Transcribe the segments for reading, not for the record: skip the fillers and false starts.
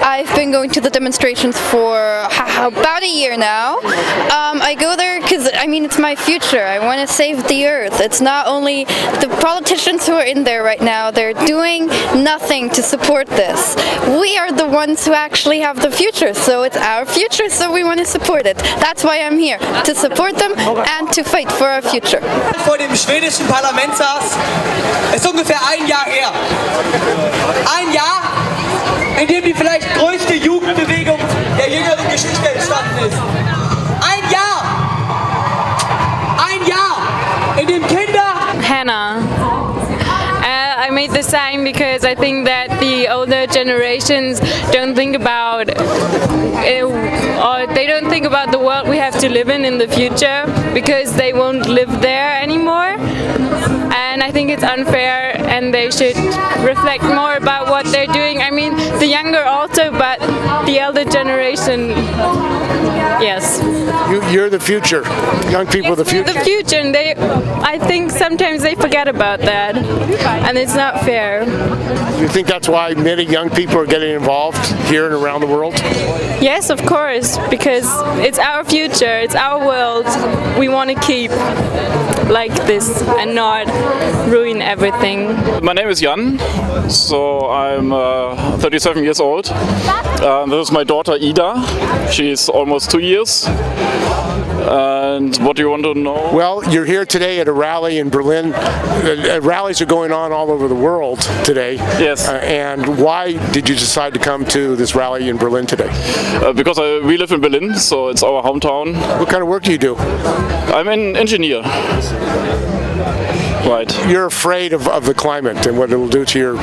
I've been going to the demonstrations for about a year now. I go there because, I mean, it's my future. I want to save the earth. It's not only the politicians who are in there right now. They're doing nothing to support this. We are the ones who actually have the future, so it's our future, so we want to support it. That's why I'm here, to support them and to fight for our future. Vor dem schwedischen Parlament saß, ist ungefähr ein Jahr her. Ein Jahr, in dem die vielleicht größte Jugendbewegung der jüngeren Geschichte entstanden ist. Ein Jahr, in dem Kinder... Hannah. I made the sign because I think that the older generations don't think about or they don't think about the world we have to live in the future because they won't live there anymore. And I think it's unfair and they should reflect more about what they're doing. I mean, the younger also, but the elder generation, yes. You're the future. Young people are the future. The future, and I think sometimes they forget about that, and it's not fair. You think that's why many young people are getting involved here and around the world? Yes, of course, because it's our future, it's our world. We want to keep like this and not ruin everything. My name is Jan, so I'm 37 years old. This is my daughter Ida. She's almost 2 years. And what do you want to know? Well, you're here today at a rally in Berlin. Rallies are going on all over the world today. Yes. And why did you decide to come to this rally in Berlin today? Because we live in Berlin, so it's our hometown. What kind of work do you do? I'm an engineer. Right. You're afraid of the climate and what it'll do to your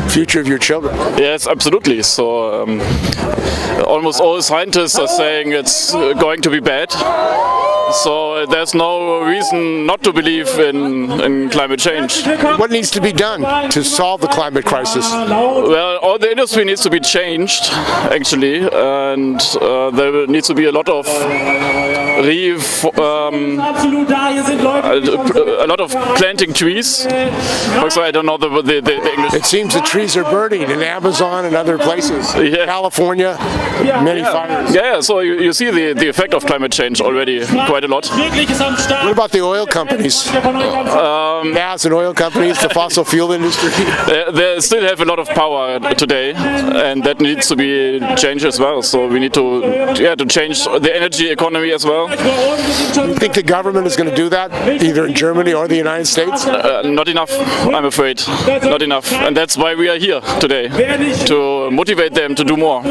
future of your children. Yes, absolutely. So almost all scientists are saying it's going to be bad. So there's no reason not to believe in climate change. What needs to be done to solve the climate crisis? Well, all the industry needs to be changed, actually, and there needs to be a lot of planting trees. Also, I don't know the English. It seems the trees are burning in Amazon and other places. Yeah. California, many fires. Yeah, so you see the effect of climate change already quite a lot. What about the oil companies? Gas and oil companies, the fossil fuel industry? They still have a lot of power today, and that needs to be changed as well. So we need to change the energy economy as well. Do you think the government is going to do that, either in Germany or the United States? Not enough, I'm afraid. Not enough. And that's why we are here today, to motivate them to do more.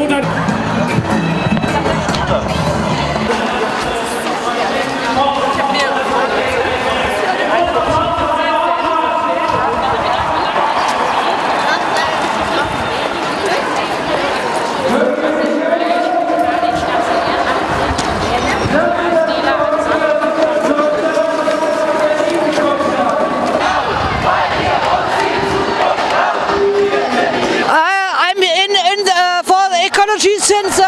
Since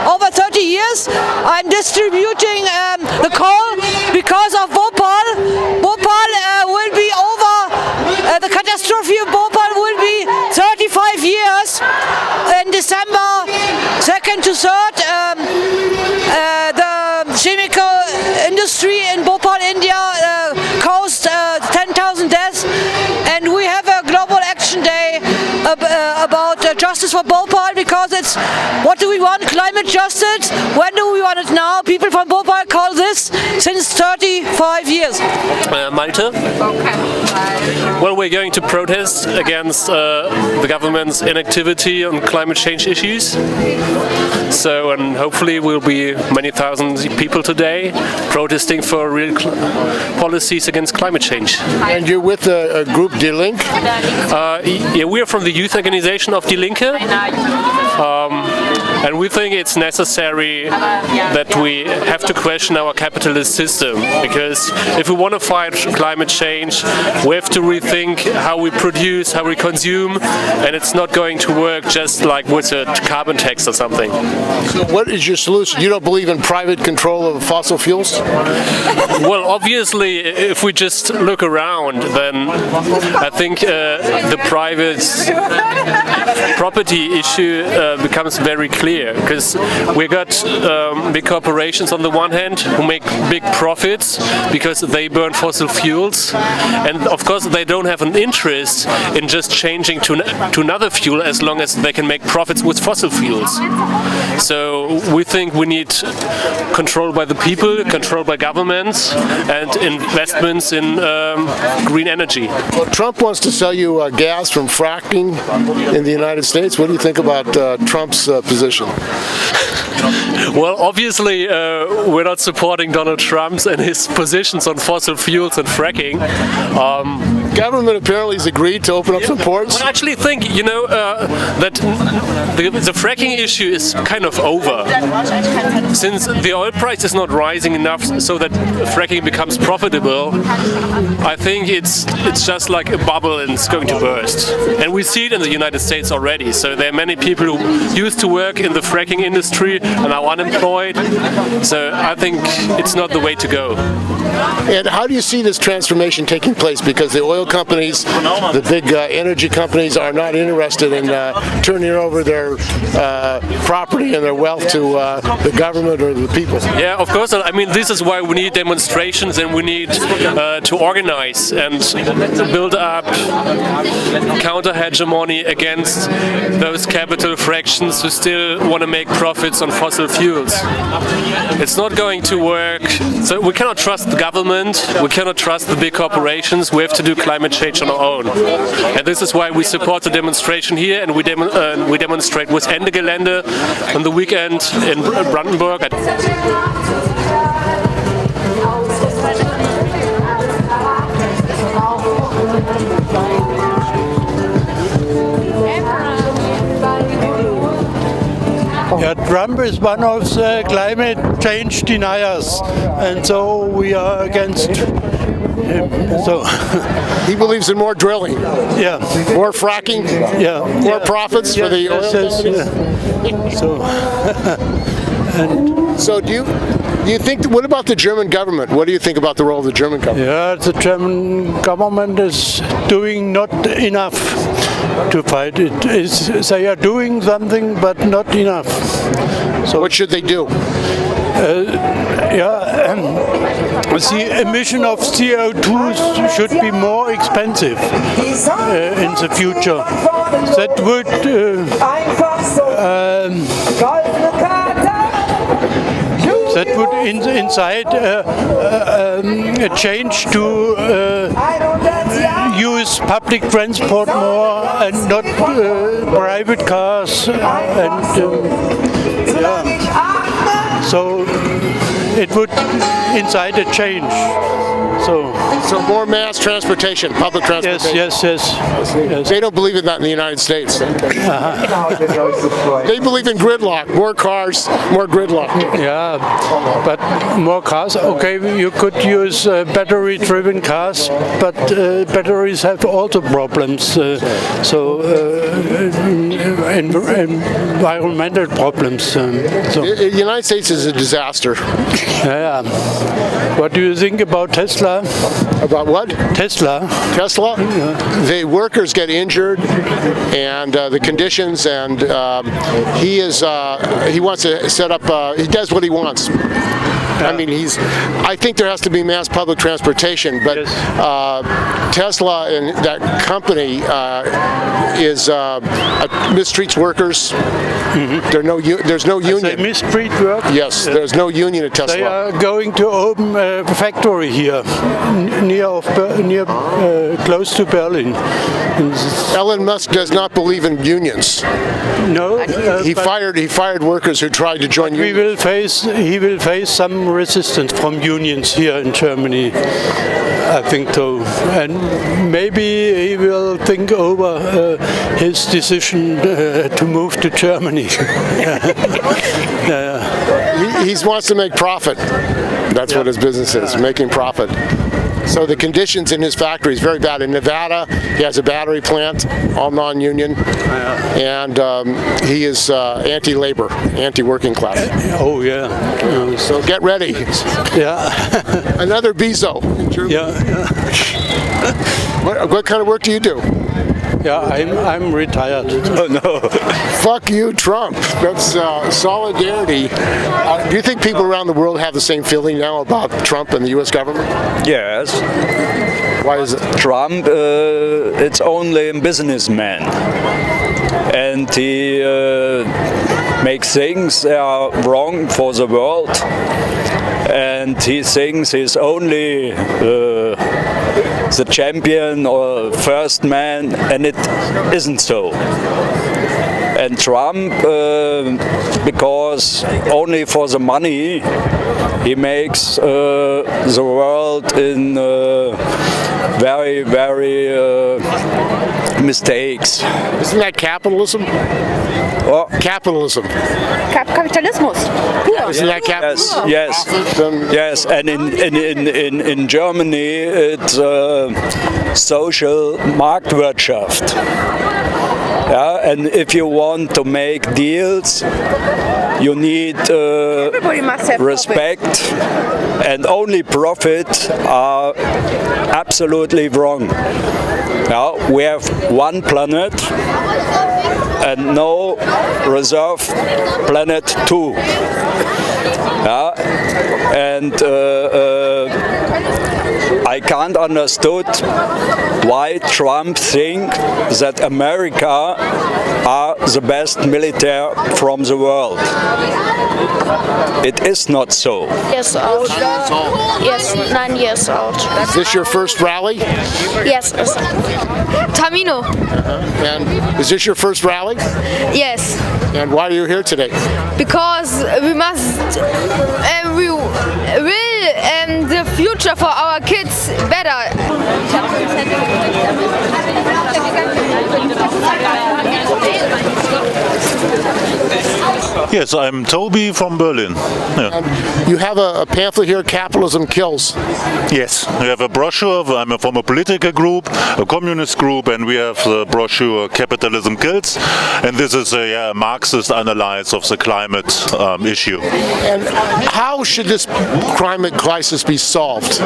over 30 years. I'm distributing the coal because of Bhopal. Bhopal will be over, the catastrophe of Bhopal will be 35 years in December 2nd to 3rd. The chemical industry in Bhopal, India caused 10,000 deaths, and we have a global action day about justice for Bhopal, because it's, what do we want? Climate justice. When do we want it now? People from Bhopal call this since 35 years. Malte. Well, we're going to protest against the government's inactivity on climate change issues. So, and hopefully we'll be many thousand people today protesting for real policies against climate change. And you're with a group Die Linke? Yeah, we are from the youth organization of Die Linke. And we think it's necessary that we have to question our capitalist system, because if we want to fight climate change, we have to rethink how we produce, how we consume, and it's not going to work just like with a carbon tax or something. So what is your solution? You don't believe in private control of fossil fuels? Well, obviously, if we just look around, then I think the private property issue becomes very clear, because we got big corporations on the one hand who make big profits because they burn fossil fuels, and of course they don't have an interest in just changing to another fuel as long as they can make profits with fossil fuels. So we think we need control by the people, control by governments, and investments in green energy. Well, Trump wants to sell you gas from fracking in the United States. What do you think about Trump's position? Well, obviously, we're not supporting Donald Trump and his positions on fossil fuels and fracking. Government apparently has agreed to open up some ports. I actually think, that the fracking issue is kind of over. Since the oil price is not rising enough so that fracking becomes profitable, I think it's just like a bubble and it's going to burst. And we see it in the United States already. So there are many people who used to work in the fracking industry and are unemployed. So I think it's not the way to go. And how do you see this transformation taking place? Because the oil companies, the big energy companies, are not interested in turning over their property and their wealth to the government or the people. Yeah, of course. I mean, this is why we need demonstrations, and we need to organize and build up counter-hegemony against those capital fractions who still want to make profits on fossil fuels. It's not going to work. So we cannot trust the government, we cannot trust the big corporations. We have to do climate change on our own. And this is why we support the demonstration here, and we demonstrate with Ende Gelände on the weekend in Brandenburg. Yeah, Trump is one of the climate change deniers, and so we are against him. So he believes in more drilling, yeah, more fracking, more profits for the oil companies. So and so do you think? What about the German government? What do you think about the role of the German government? Yeah, the German government is doing not enough to fight it. They are doing something, but not enough. So what should they do? The emission of CO2 should be more expensive in the future. That would incite a change to use public transport more and not private cars. So it would incite a change. So more mass transportation, public transportation. Yes. They don't believe in that in the United States. They believe in gridlock, more cars, more gridlock. Yeah, but more cars. Okay, you could use battery-driven cars, but batteries have also problems. Environmental problems. The United States is a disaster. Yeah. What do you think about Tesla? About what? Tesla. Tesla? Yeah. The workers get injured, and the conditions, and he wants to set up. He does what he wants. I mean, I think there has to be mass public transportation, but Tesla and that company mistreats workers. Mm-hmm. There's no union. They mistreat work? Yes, there's no union at Tesla. They are going to open a factory here, close to Berlin. Elon Musk does not believe in unions. No. He fired workers who tried to join unions. He will face some resistance from unions here in Germany. I think so. And maybe he will think over his decision to move to Germany. He wants to make profit. That's what his business is, making profit. So the conditions in his factory is very bad. In Nevada, he has a battery plant, all non-union, and he is anti-labor, anti-working class. Oh yeah. So get ready. Yeah. Another Bezos. Yeah. What kind of work do you do? Yeah, I'm retired. Oh, no. Fuck you, Trump. That's solidarity. Do you think people around the world have the same feeling now about Trump and the U.S. government? Yes. Why is it? Trump, it's only a businessman. And he makes things that are wrong for the world. And he thinks he's only the champion or first man, and it isn't so. And Trump, because only for the money, he makes the world in very, very mistakes. Isn't that capitalism? Oh. Capitalism. Kapitalismus. Isn't that capitalism? Yes, yes. And in Germany, it's social Marktwirtschaft. Yeah, and if you want to make deals, you need respect, and only profit are absolutely wrong. Now we have one planet and no reserve planet 2. Yeah, and I can't understood why Trump think that America are the best military from the world. It is not so. Years old. Yes, 9 years old. Is this your first rally? Yes. Tamino. And is this your first rally? Yes. And why are you here today? Because we must, we will the future for our kids better. Yes, I'm Toby from Berlin. Yeah. You have a pamphlet here, Capitalism Kills. Yes, we have a brochure. I'm from a political group, a communist group, and we have the brochure Capitalism Kills. And this is a Marxist analysis of the climate issue. And how should this climate crisis be solved?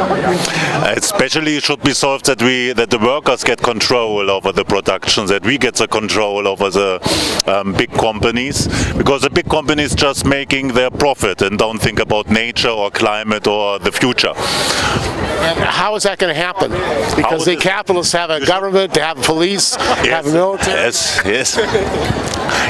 Especially it should be solved that the workers get control over the production, that we get the control over the big companies, because the big companies just making their profit and don't think about nature or climate or the future. And how is that going to happen? Because the capitalists have a government, they have police, have a military. Yes.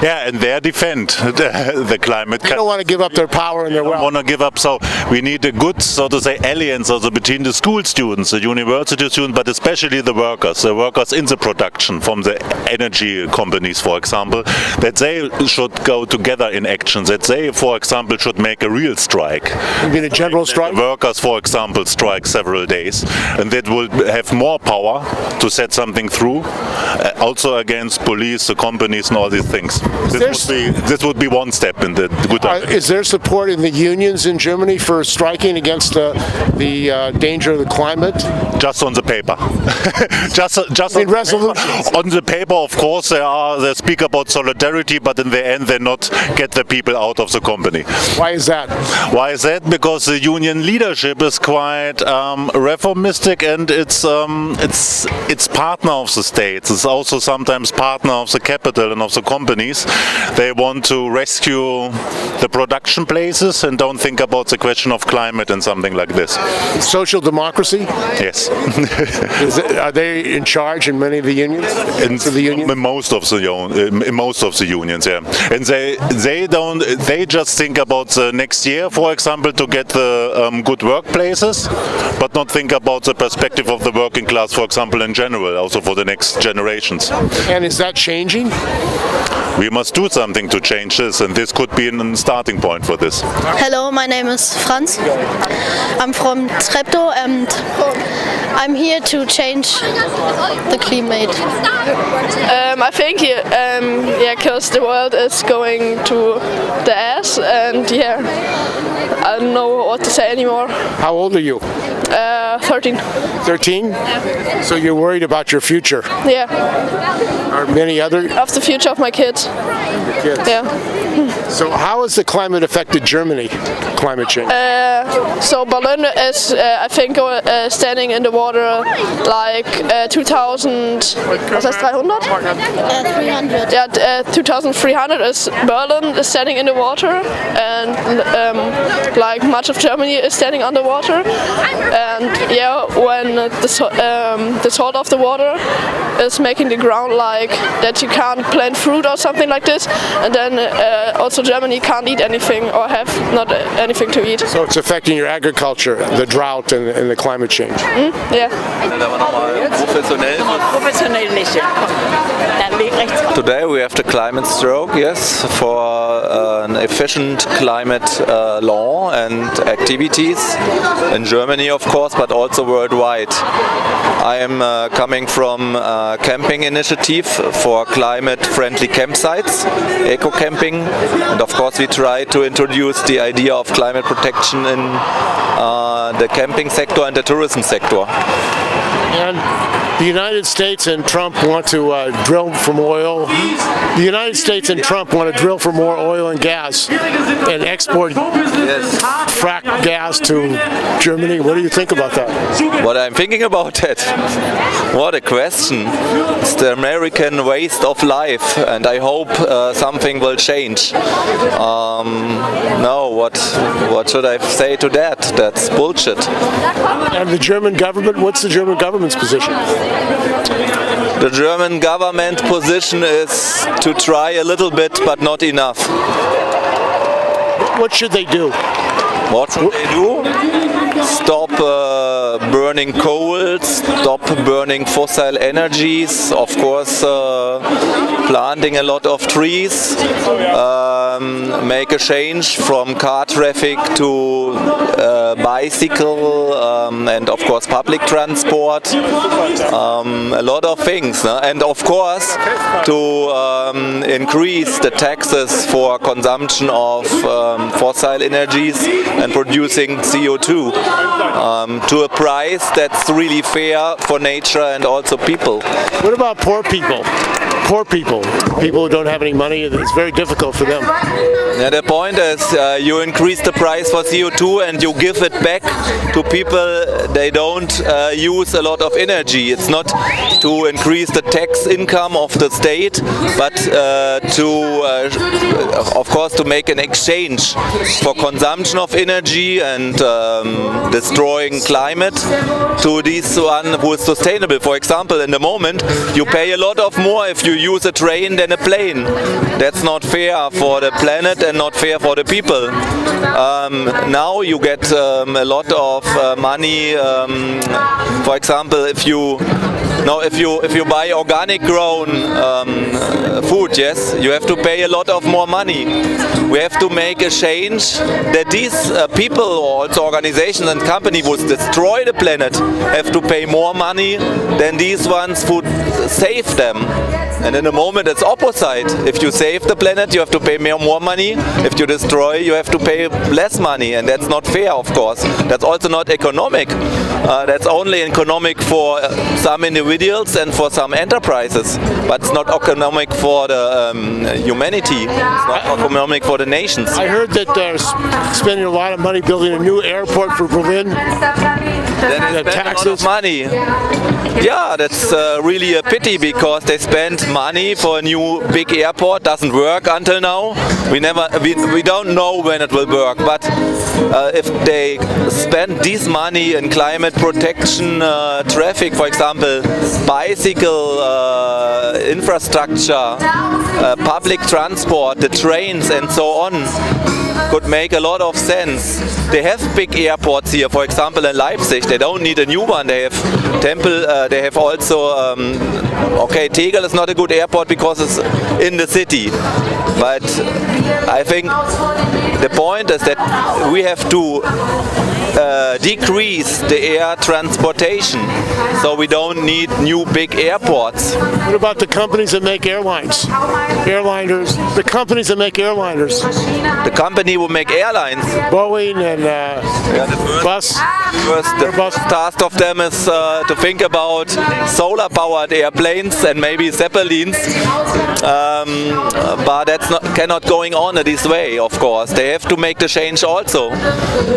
Yeah, and they defend the climate. They don't want to give up their power and their wealth. They don't want to give up, so we need a good, so to say, alliance also between the school students, the university students, but especially the workers in the production from the energy companies, for example, that they should go together in action, that they, for example, should make a real strike. You mean a general strike? Workers, for example, strike several days, and that will have more power to set something through, also against police, the companies and all these things. This would be one step in the good direction. Is there support in the unions in Germany for striking against the danger of the climate? Just on the paper. just in resolutions. On the paper, of course, they speak about solidarity, but in the end, they not get the people out of the company. Why is that? Why is that? Because the union leadership is quite reformistic, and it's partner of the states. It's also sometimes partner of the capital and of the companies. They want to rescue the production places and don't think about the question of climate and something like this. Social democracy? Yes. Are they in charge in many of the unions? In most of the unions, yeah. And they just think about the next year, for example, to get the good workplaces, but not think about the perspective of the working class, for example, in general, also for the next generations. And is that changing? we must do something to change this, and this could be a starting point for this. Hello, my name is Franz. I'm from Treptow and I'm here to change the climate. I think, because the world is going to the ass, and I don't know what to say anymore. How old are you? 13. 13? So you're worried about your future? Yeah. Are many other? Of the future of my kids. Kids. Yeah. So how has the climate affected Germany, climate change? So Berlin is, I think, standing in the water like 2,000, was that 300? 300. Yeah, 2,300 is Berlin is standing in the water, and like much of Germany is standing underwater. And when the salt of the water is making the ground like that you can't plant fruit or something like this, and then also Germany can't eat anything or have not anything to eat. So it's affecting your agriculture, the drought and the climate change. Yeah. Today we have the climate stroke, yes, for an efficient climate law and activities in Germany, of course, but also worldwide. I am coming from a camping initiative for climate-friendly campsites, eco-camping, and of course we try to introduce the idea of climate protection in the camping sector and the tourism sector. And the United States and Trump want to drill for more oil. The United States and Trump want to drill for more oil and gas and export frack gas to Germany. What do you think about that? What I'm thinking about that? What a question. It's the American waste of life, and I hope something will change. No, what should I say to that? That's bullshit. And the German government, what's the German government's position? The German government position is to try a little bit, but not enough. What should they do? What should they do? Stop burning coal, stop burning fossil energies, of course planting a lot of trees, make a change from car traffic to bicycle and of course public transport, a lot of things, and of course to increase the taxes for consumption of fossil energies and producing CO2 to a price that's really fair for nature and also people. What about poor people? Poor people who don't have any money, it's very difficult for them. Yeah, the point is you increase the price for CO2 and you give it back to people. They don't use a lot of energy. It's not to increase the tax income of the state, but of course to make an exchange for consumption of energy and destroying climate to this one who is sustainable. For example, in the moment you pay a lot of more if you use a train than a plane. That's not fair for the planet and not fair for the people. Now you get a lot of money. For example, if you buy organic grown food, yes, you have to pay a lot of more money. We have to make a change that these people or also organizations and companies who destroy the planet have to pay more money than these ones who save them. And in the moment it's opposite. If you save the planet, you have to pay more money. If you destroy, you have to pay less money, and that's not fair, of course. That's also not economic. That's only economic for some individuals and for some enterprises, but it's not economic for the humanity. It's not economic for the nations. I heard that they're spending a lot of money building a new airport for Berlin. Then they spend a lot of money. Yeah, that's really a pity because they spend money for a new big airport. Doesn't work until now. We don't know when it will work. But if they spend this money in climate protection, traffic, for example, bicycle infrastructure, public transport, the trains, and so on. could make a lot of sense. They have big airports here, for example in Leipzig. They don't need a new one. They have they have also, okay, Tegel is not a good airport because it's in the city. But I think the point is that we have to decrease the air transportation, so we don't need new big airports. What about the companies that make airlines? Airliners, the companies that make airliners. The company who make airlines. Boeing and the first task of them is to think about solar-powered airplanes and maybe zeppelins, but that's cannot going on this way. Of course, they have to make the change also,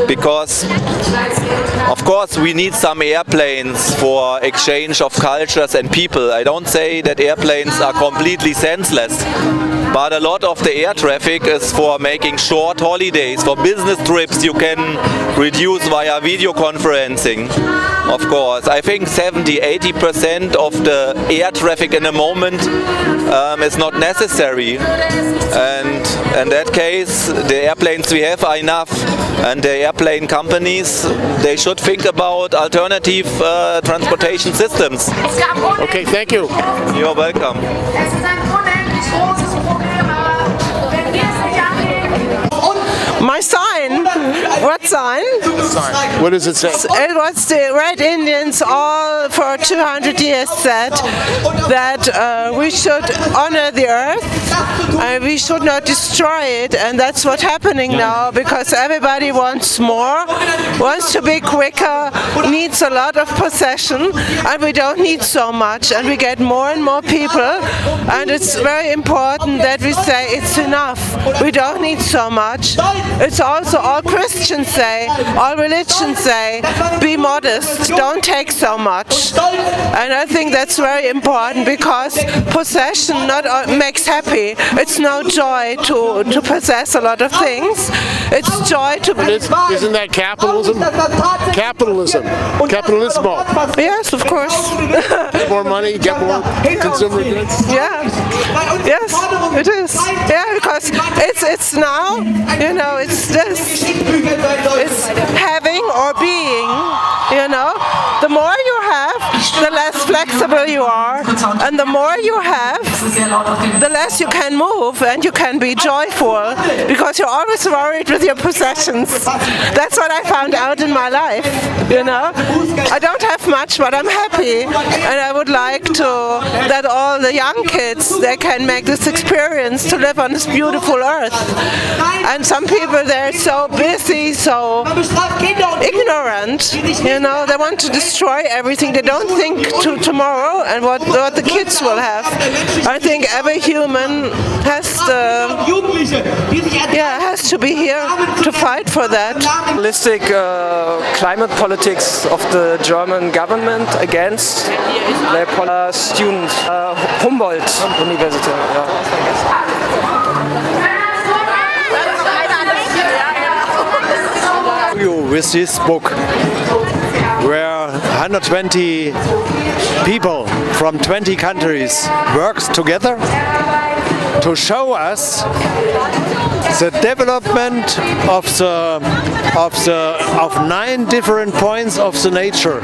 because of course we need some airplanes for exchange of cultures and people. I don't say that airplanes are completely senseless, but a lot of the air traffic is for making short holidays, for business trips you can reduce via video conferencing. Of course, I think 70–80% of the air traffic in a moment is not necessary, and in that case the airplanes we have are enough, and the airplane companies, they should think about alternative transportation systems. Okay, thank you. You're welcome. My sign. What sign? What does it say? It was the Red Indians all for 200 years said that we should honor the earth and we should not destroy it, and that's what's happening now, because everybody wants more, wants to be quicker, needs a lot of possession, and we don't need so much, and we get more and more people, and it's very important that we say it's enough. We don't need so much. It's also all Christians say, all religions say, be modest, don't take so much. And I think that's very important, because possession not makes happy. It's no joy to possess a lot of things. It's joy to be... Isn't that capitalism? Capitalism. Capitalismo. Yes, of course. Get more money, get more consumer goods. Yeah. Yes, it is. Yeah, because it's now, you know, it's this. It's having or being, you know. The more you have, the less flexible you are, and the more you have, the less you can move and you can be joyful, because you're always worried with your possessions. That's what I found out in my life, you know. I don't have much, but I'm happy, and I would like that all the young kids, they can make this experience to live on this beautiful earth. And some people, they're so busy, so ignorant, you know, they want to destroy everything. They don't think to tomorrow and what the kids will have. I think every human has to be here to fight for that. Realistic climate politics of the German government against the student Humboldt University. With this book, where 120 people from 20 countries works together to show us the development of 9 different points of the nature,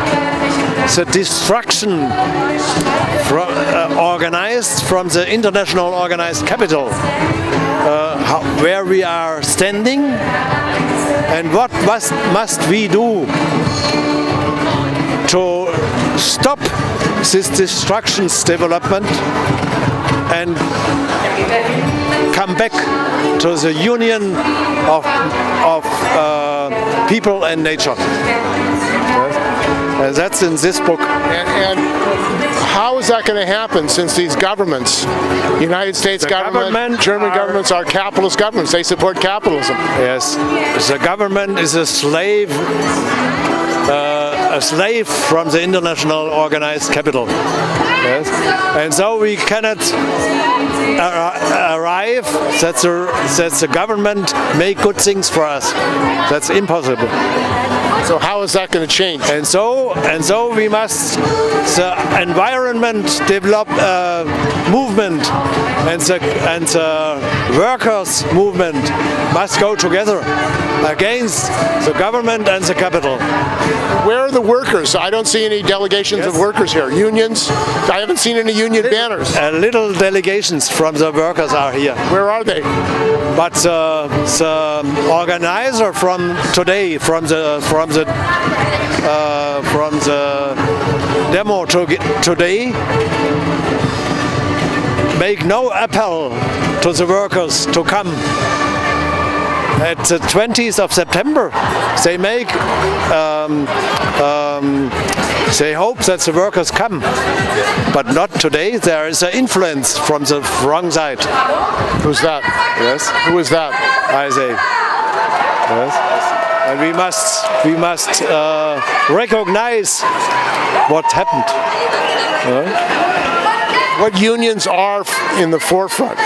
the destruction organized from the international organized capital, where we are standing, and what must we do to stop this destruction's development and come back to the union of people and nature. That's in this book. And how is that going to happen, since these governments, United States government, German governments, are capitalist governments? They support capitalism. Yes, the government is a slave from the international organized capital. Yes. And so we cannot arrive that the government make good things for us. That's impossible. So how is that going to change? And so we must the environment develop a movement, and the workers movement must go together against the government and the capital. Where are the workers? I don't see any delegations of workers here. Unions? I haven't seen any union banners. Little delegations from the workers are here. Where are they? But the organizer from today, from the demo today, make no appeal to the workers to come. At the 20th of September, they make, they hope that the workers come, but not today. There is an influence from the wrong side. Who's that? Yes. Who is that? I say. Yes. And we must recognize what happened. What unions are in the forefront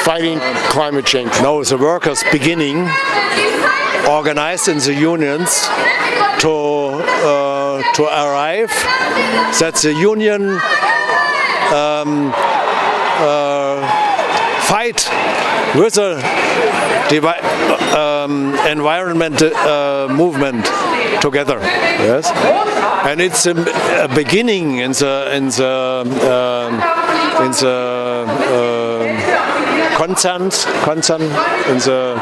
fighting climate change? No, the workers beginning organized in the unions to arrive that the union fight with the environment movement together. Yes, and it's a beginning in the concern in the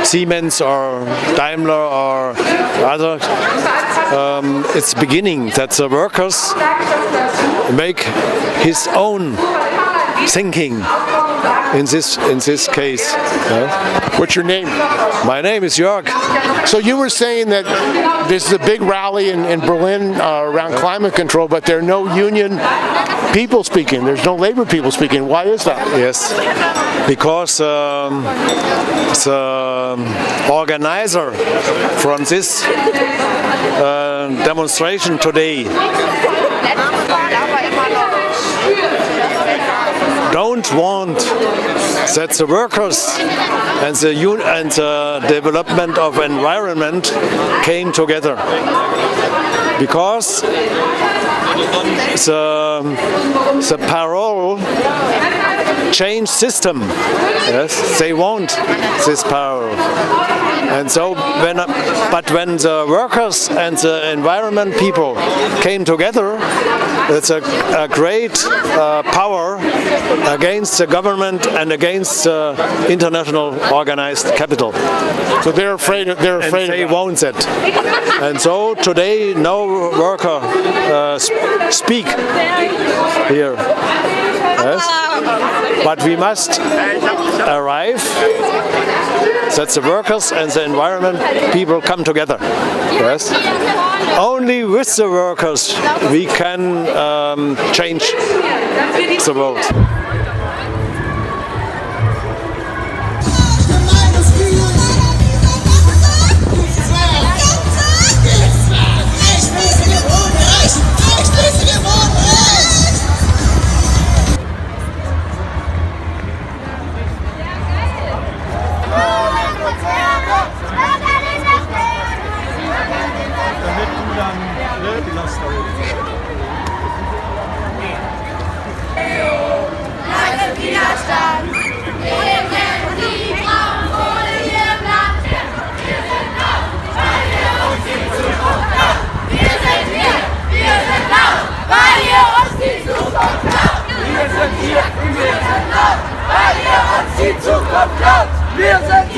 Siemens or Daimler or other. It's beginning that the workers make his own thinking in this case. What's your name? My name is Jörg. So you were saying that this is a big rally in Berlin around climate control, but there are no union people speaking. There's no labor people speaking. Why is that? Yes, because the organizer from this demonstration today don't want that the workers and the development of environment came together, because the parole change system. Yes, they want this parole. And so when the workers and the environment people came together, it's a great power against the government and against the international organized capital. So they're afraid. They want it. And so today, no worker speak here. Yes, but we must arrive that the workers and the environment people come together. Yes. Only with the workers we can change the world. Wir sind